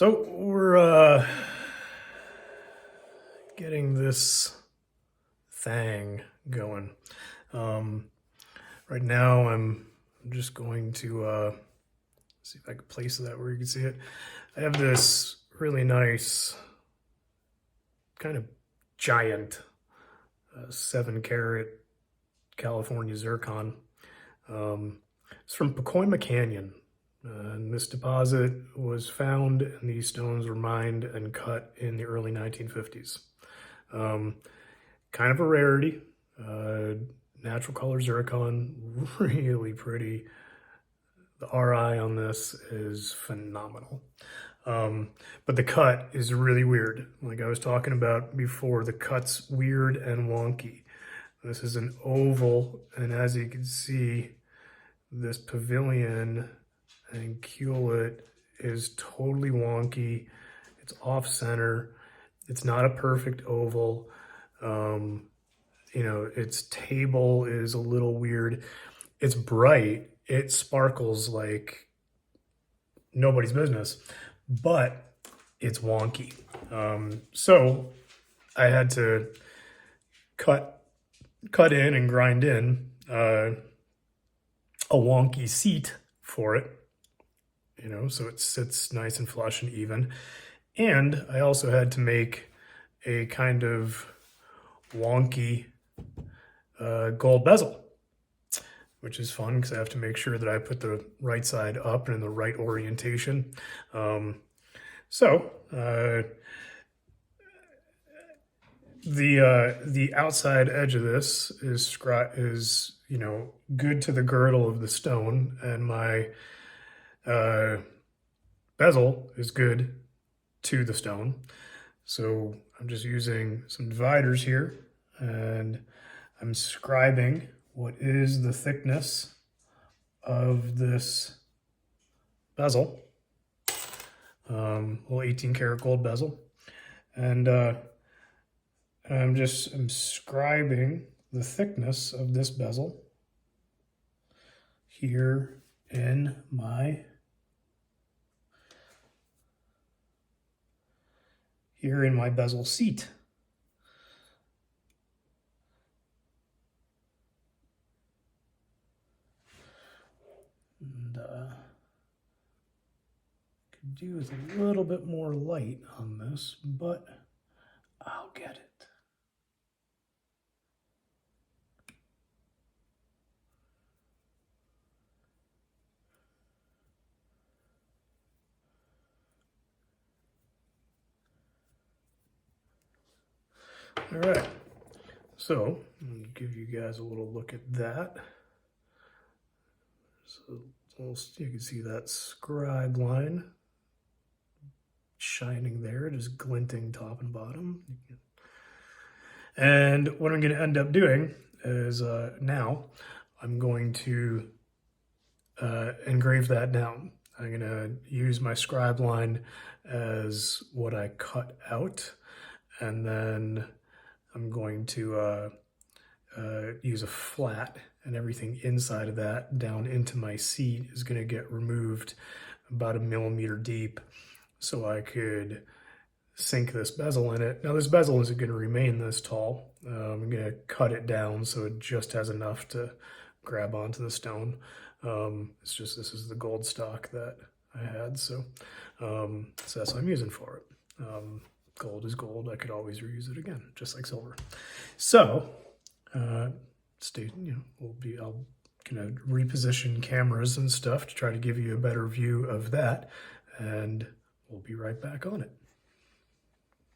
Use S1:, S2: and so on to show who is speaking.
S1: So we're getting this thing going. Um, right now I'm just going to see if I can place that where you can see it. I have this really nice kind of giant 7 carat California zircon. It's from Pacoima Canyon. And this deposit was found, and these stones were mined and cut in the early 1950s. Kind of a rarity. Natural color zircon, really pretty. The RI on this is phenomenal. But the cut is really weird. Like I was talking about before, the cut's weird and wonky. This is an oval, and as you can see, this pavilion and culet is totally wonky. It's off center. It's not a perfect oval. Its table is a little weird. It's bright. It sparkles like nobody's business, but it's wonky. So I had to cut in and grind in a wonky seat for it, so it sits nice and flush and even. And I also had to make a kind of wonky gold bezel, which is fun because I have to make sure that I put the right side up and in the right orientation. The outside edge of this is good to the girdle of the stone, and my bezel is good to the stone. So I'm just using some dividers here, and I'm scribing what is the thickness of this bezel, little 18 karat gold bezel, and I'm scribing the thickness of this bezel here in my bezel seat. And could do with a little bit more light on this, but I'll get it. All right, so let me give you guys a little look at that. So you can see that scribe line shining there, just glinting top and bottom. And what I'm going to end up doing is now I'm going to engrave that down. I'm going to use my scribe line as what I cut out, and then I'm going to use a flat, and everything inside of that down into my seat is going to get removed about 1 millimeter deep, so I could sink this bezel in it. Now this bezel isn't going to remain this tall. I'm going to cut it down so it just has enough to grab onto the stone. It's just, this is the gold stock that I had, so that's what I'm using for it. Gold is gold. I could always reuse it again, just like silver. So, I'll kind of reposition cameras and stuff to try to give you a better view of that, and we'll be right back on it.